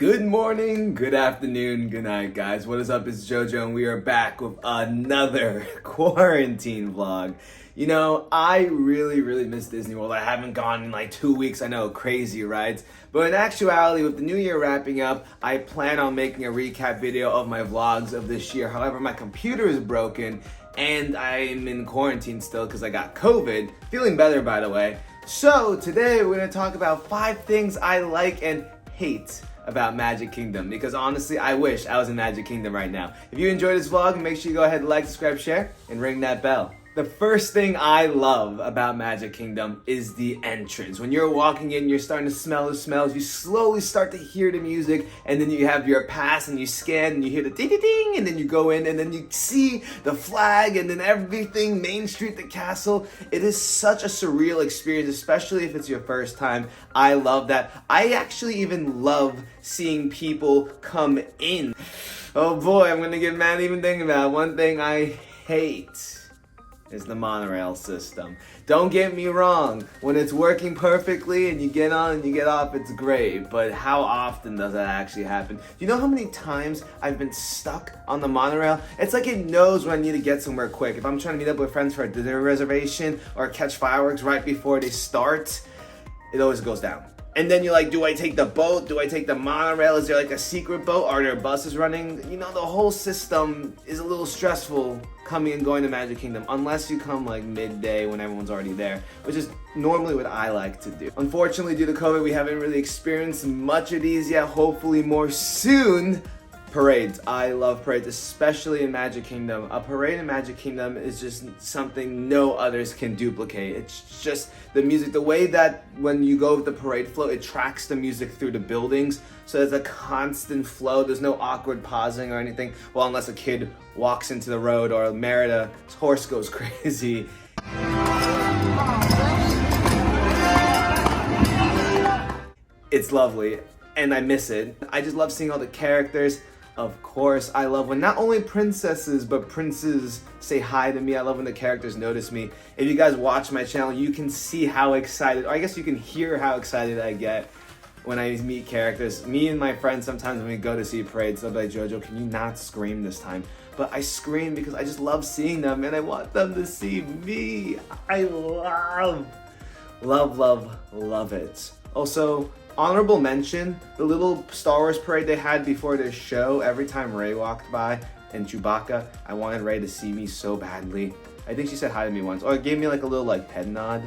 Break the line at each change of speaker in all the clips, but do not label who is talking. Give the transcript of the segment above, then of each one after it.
Good morning, good afternoon, good night, guys. What is up? It's JoJo, and we are back with another quarantine vlog. You know, I really miss Disney World. I haven't gone in like 2 weeks. I know, crazy, right? But in actuality, with the new year wrapping up, I plan on making a recap video of my vlogs of this year. However, my computer is broken, and I'm in quarantine still because I got COVID. Feeling better, by the way. So today, we're going to talk about 5 things I like and hate about Magic Kingdom, because honestly, I wish I was in Magic Kingdom right now. If you enjoyed this vlog, make sure you go ahead and like, subscribe, share, and ring that bell. The first thing I love about Magic Kingdom is the entrance. When you're walking in, you're starting to smell the smells, you slowly start to hear the music, and then you have your pass and you scan and you hear the ding ding ding, and then you go in and then you see the flag and then everything, Main Street, the castle. It is such a surreal experience, especially if it's your first time. I love that. I actually even love seeing people come in. Oh boy, I'm gonna get mad even thinking about it. One thing I hate is the monorail system. Don't get me wrong, when it's working perfectly and you get on and you get off, it's great, but how often does that actually happen? Do you know how many times I've been stuck on the monorail? It's like it knows when I need to get somewhere quick. If I'm trying to meet up with friends for a dinner reservation or catch fireworks right before they start, it always goes down. And then you're like, do I take the boat? Do I take the monorail? Is there like a secret boat? Are there buses running? You know, the whole system is a little stressful coming and going to Magic Kingdom, unless you come like midday when everyone's already there, which is normally what I like to do. Unfortunately, due to COVID, we haven't really experienced much of these yet. Hopefully more soon. Parades. I love parades, especially in Magic Kingdom. A parade in Magic Kingdom is just something no others can duplicate. It's just the music, the way that when you go with the parade flow, it tracks the music through the buildings. So there's a constant flow. There's no awkward pausing or anything. Well, unless a kid walks into the road or Merida's horse goes crazy. It's lovely, and I miss it. I just love seeing all the characters. Of course, I love when not only princesses, but princes say hi to me. I love when the characters notice me. If you guys watch my channel, you can see how excited, or I guess you can hear how excited I get when I meet characters. Me and my friends, sometimes when we go to see parades, they'll be like, JoJo, can you not scream this time? But I scream because I just love seeing them, and I want them to see me. I love it. Also, honorable mention, the little Star Wars parade they had before their show. Every time Rey walked by and Chewbacca, I wanted Rey to see me so badly. I think she said hi to me once, or gave me like a little like head nod.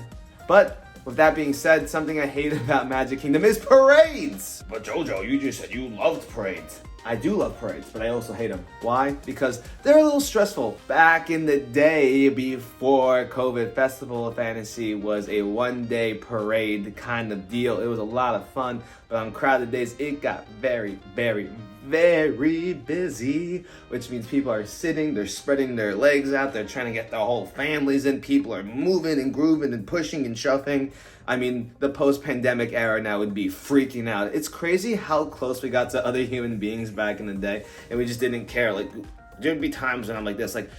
But with that being said, something I hate about Magic Kingdom is parades. But JoJo, you just said you loved parades. I do love parades, but I also hate them. Why? Because they're a little stressful. Back in the day before COVID, Festival of Fantasy was a one-day parade kind of deal. It was a lot of fun, but on crowded days, it got very busy, which means people are sitting, they're spreading their legs out, they're trying to get their whole families in, people are moving and grooving and pushing and shoving. I mean, the post-pandemic era now would be freaking out. It's crazy how close we got to other human beings back in the day, and we just didn't care. Like, there'd be times when I'm like this, like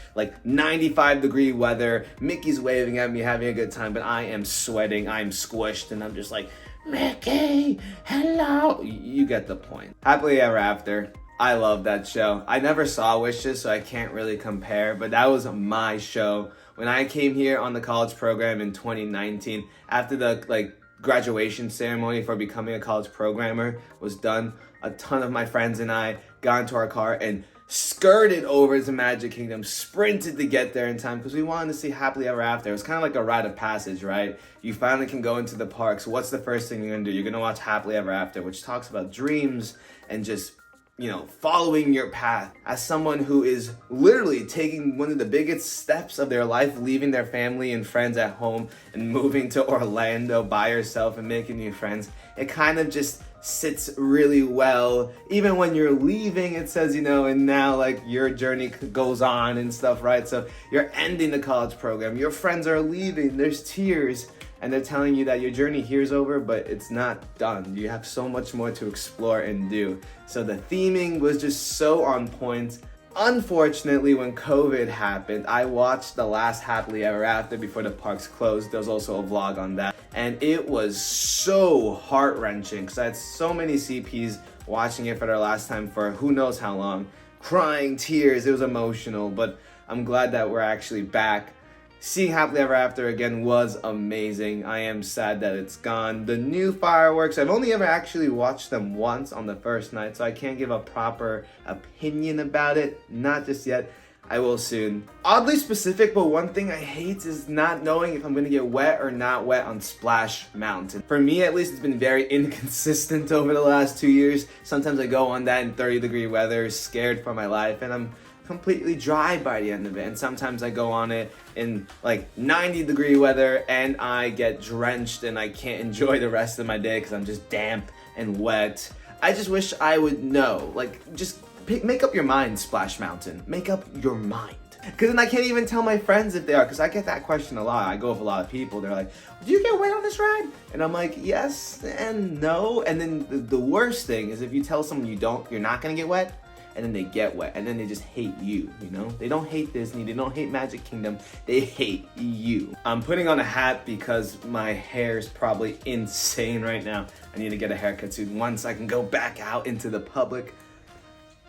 95-degree weather, Mickey's waving at me, having a good time, but I am sweating, I'm squished, and I'm just like, Mickey, hello. You get the point. Happily Ever After. I love that show. I never saw Wishes, so I can't really compare, but that was my show. When I came here on the college program in 2019, after the graduation ceremony for becoming a college programmer was done, a ton of my friends and I got into our car and skirted over to Magic Kingdom, sprinted to get there in time because we wanted to see Happily Ever After. It was kind of like a rite of passage, right? You finally can go into the parks. What's the first thing you're gonna do? You're gonna watch Happily Ever After, which talks about dreams and just, you know, following your path. As someone who is literally taking one of the biggest steps of their life, leaving their family and friends at home and moving to Orlando by yourself and making new friends, it kind of just sits really well. Even when you're leaving, it says, you know, and now like your journey goes on and stuff, right? So you're ending the college program, your friends are leaving, there's tears, and they're telling you that your journey here is over, but it's not done. You have so much more to explore and do. So the theming was just so on point. Unfortunately, when COVID happened, I watched the last Happily Ever After before the parks closed. There was also a vlog on that. And it was so heart-wrenching because I had so many CPs watching it for the last time for who knows how long, crying tears. It was emotional, but I'm glad that we're actually back. Seeing Happily Ever After again was amazing. I am sad that it's gone. The new fireworks, I've only ever actually watched them once on the first night, so I can't give a proper opinion about it. Not just yet. I will soon. Oddly specific, but one thing I hate is not knowing if I'm gonna get wet or not wet on Splash Mountain. For me, at least, it's been very inconsistent over the last 2 years. Sometimes I go on that in 30-degree weather, scared for my life, and I'm completely dry by the end of it. And sometimes I go on it in like 90-degree weather and I get drenched and I can't enjoy the rest of my day because I'm just damp and wet. I just wish I would know. Like, just make up your mind, Splash Mountain. Make up your mind. Because then I can't even tell my friends if they are, because I get that question a lot. I go with a lot of people. They're like, do you get wet on this ride? And I'm like, yes and no. And then the worst thing is if you tell someone you're not going to get wet, and then they get wet, and then they just hate you, you know? They don't hate Disney, they don't hate Magic Kingdom, they hate you. I'm putting on a hat because my hair is probably insane right now. I need to get a haircut soon once I can go back out into the public.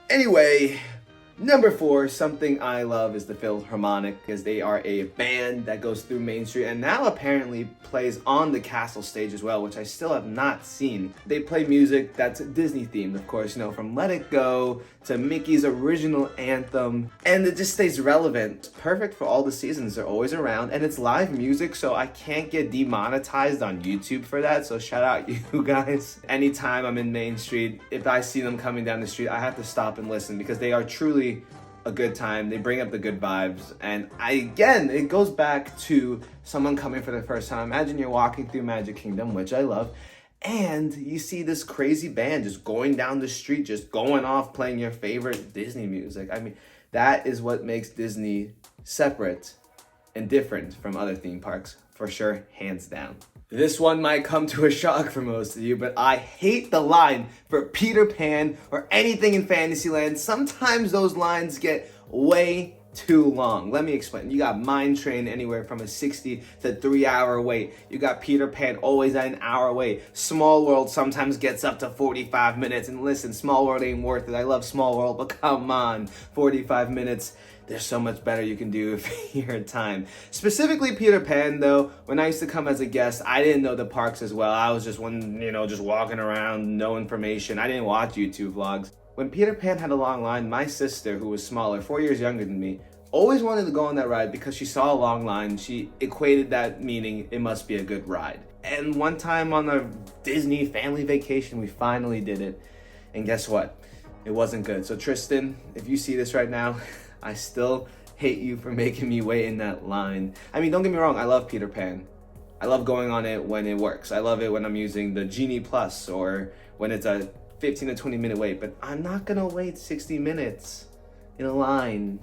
Anyway, number 4, something I love is the PHILHARMONIC, because they are a band that goes through Main Street and now apparently plays on the castle stage as well, which I still have not seen. They play music that's Disney themed, of course, you know, from Let It Go to Mickey's original anthem, and it just stays relevant. Perfect for all the seasons. They're always around, and it's live music, so I can't get demonetized on YouTube for that, so shout out you guys. Anytime I'm in Main Street, if I see them coming down the street, I have to stop and listen because they are truly a good time. They bring up the good vibes, and again, it goes back to someone coming for the first time. Imagine you're walking through Magic Kingdom, which I love, and you see this crazy band just going down the street, just going off playing your favorite Disney music. I mean, that is what makes Disney separate and different from other theme parks, for sure, hands down. This one might come to a shock for most of you, but I hate the line for Peter Pan or anything in Fantasyland. Sometimes those lines get way too long. Let me explain. You got Mine Train anywhere from a 60 to 3-hour wait. You got Peter Pan always at an hour wait. Small World sometimes gets up to 45 minutes. And listen, Small World ain't worth it. I love Small World, but come on, 45 minutes. There's so much better you can do if you're time. Specifically Peter Pan though, when I used to come as a guest, I didn't know the parks as well. I was just just walking around, no information. I didn't watch YouTube vlogs. When Peter Pan had a long line, my sister, who was smaller, 4 years younger than me, always wanted to go on that ride because she saw a long line. She equated that meaning it must be a good ride. And one time on a Disney family vacation, we finally did it. And guess what? It wasn't good. So Tristan, if you see this right now, I still hate you for making me wait in that line. I mean, don't get me wrong, I love Peter Pan. I love going on it when it works. I love it when I'm using the Genie Plus or when it's a 15 to 20 minute wait, but I'm not gonna wait 60 minutes in a line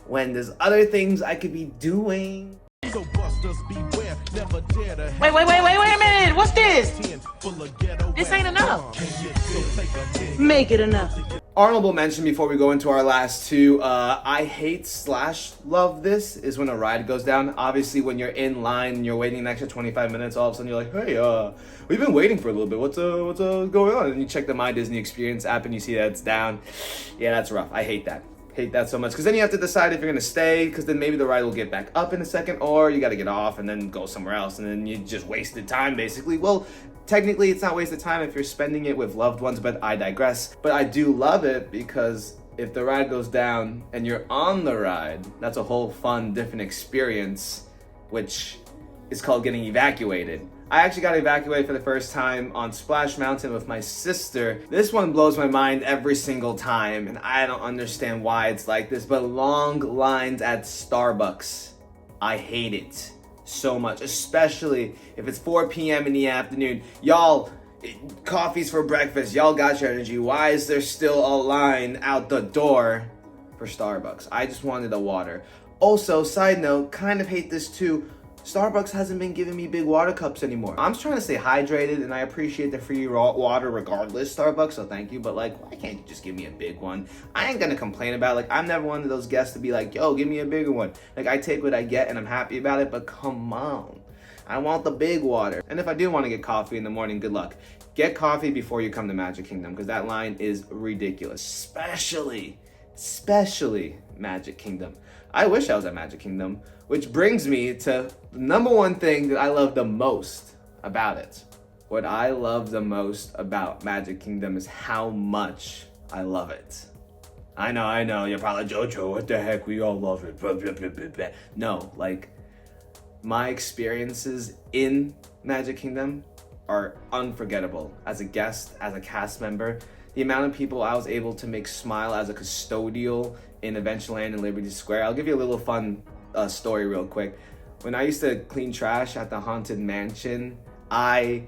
when there's other things I could be doing.
So busters beware, never dare to
Wait a minute, what's this? This ain't enough. Make it enough.
Honorable mention before we go into our last two, I hate / love this is when a ride goes down. Obviously when you're in line and you're waiting an extra 25 minutes, all of a sudden you're like, hey, we've been waiting for a little bit, what's going on? And you check the My Disney Experience app and you see that it's down. Yeah, that's rough. I hate that. Hate that so much, because then you have to decide if you're gonna stay, because then maybe the ride will get back up in a second, or you got to get off and then go somewhere else, and then you just wasted time basically. Well, technically it's not wasted time if you're spending it with loved ones, but I digress. But I do love it because if the ride goes down and you're on the ride, that's a whole fun different experience, which is called getting evacuated. I actually got evacuated for the first time on Splash Mountain with my sister. This one blows my mind every single time, and I don't understand why it's like this, but long lines at Starbucks, I hate it so much, especially if it's 4 p.m. in the afternoon. Y'all, coffee's for breakfast, y'all got your energy. Why is there still a line out the door for Starbucks? I just wanted a water. Also, side note, kind of hate this too, Starbucks hasn't been giving me big water cups anymore. I'm trying to stay hydrated and I appreciate the free raw water regardless, Starbucks, so thank you, but like, why can't you just give me a big one? I ain't gonna complain about it. Like, I'm never one of those guests to be like, yo, give me a bigger one. Like, I take what I get and I'm happy about it, but come on. I want the big water. And if I do want to get coffee in the morning, good luck. get coffee before you come to Magic Kingdom, because that line is ridiculous. Especially Magic Kingdom. I wish I was at Magic Kingdom, which brings me to the number one thing that I love the most about it. What I love the most about Magic Kingdom is how much I love it. I know, you're probably JoJo, what the heck, we all love it. Blah, blah, blah, blah, blah. No, like, my experiences in Magic Kingdom are unforgettable. As a guest, as a cast member, the amount of people I was able to make smile as a custodial in Adventureland and Liberty Square. I'll give you a little fun story real quick. When I used to clean trash at the Haunted Mansion, I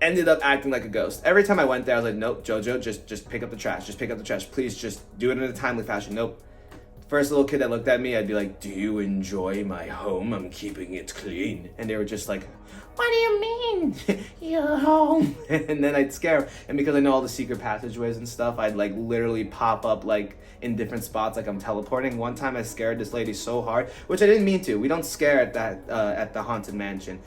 ended up acting like a ghost. Every time I went there, I was like, nope, JoJo, just pick up the trash. Just pick up the trash. Please, just do it in a timely fashion. Nope. First little kid that looked at me, I'd be like, do you enjoy my home? I'm keeping it clean. And they were just like, what do you mean? Your home? And then I'd scare them. And because I know all the secret passageways and stuff, I'd like literally pop up like in different spots like I'm teleporting. One time I scared this lady so hard, which I didn't mean to. We don't scare at that at the Haunted Mansion.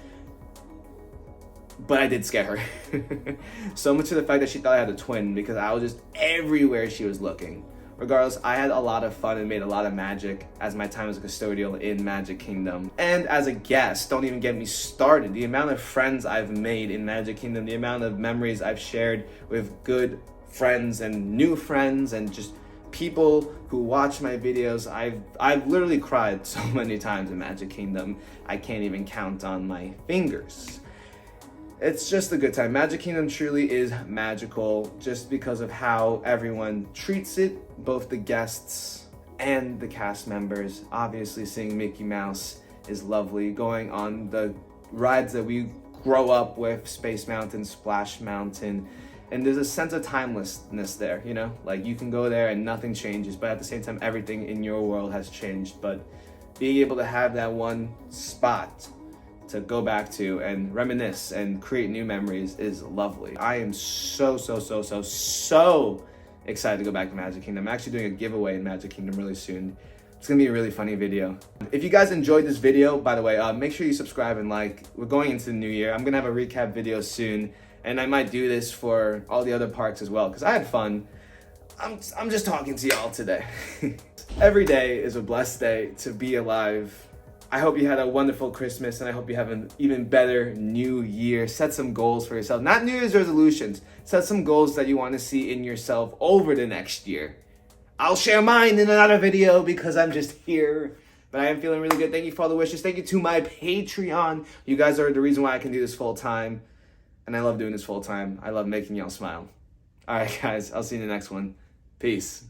But I did scare her. So much to the fact that she thought I had a twin, because I was just everywhere she was looking. Regardless, I had a lot of fun and made a lot of magic as my time as a custodial in Magic Kingdom. And as a guest, don't even get me started. The amount of friends I've made in Magic Kingdom, the amount of memories I've shared with good friends and new friends and just people who watch my videos. I've literally cried so many times in Magic Kingdom, I can't even count on my fingers. It's just a good time. Magic Kingdom truly is magical just because of how everyone treats it, both the guests and the cast members. Obviously, seeing Mickey Mouse is lovely. Going on the rides that we grow up with, Space Mountain, Splash Mountain, and there's a sense of timelessness there, you know? Like, you can go there and nothing changes, but at the same time, everything in your world has changed. But being able to have that one spot to go back to and reminisce and create new memories is lovely. I am so excited to go back to Magic Kingdom. I'm actually doing a giveaway in Magic Kingdom really soon. It's gonna be a really funny video. If you guys enjoyed this video, by the way, make sure you subscribe and like. We're going into the new year. I'm gonna have a recap video soon, and I might do this for all the other parks as well, because I had fun. I'm just talking to y'all today. Every day is a blessed day to be alive. I hope you had a wonderful Christmas, and I hope you have an even better new year. Set some goals for yourself. Not New Year's resolutions. Set some goals that you want to see in yourself over the next year. I'll share mine in another video because I'm just here. But I am feeling really good. Thank you for all the wishes. Thank you to my Patreon. You guys are the reason why I can do this full time. And I love doing this full time. I love making y'all smile. All right, guys. I'll see you in the next one. Peace.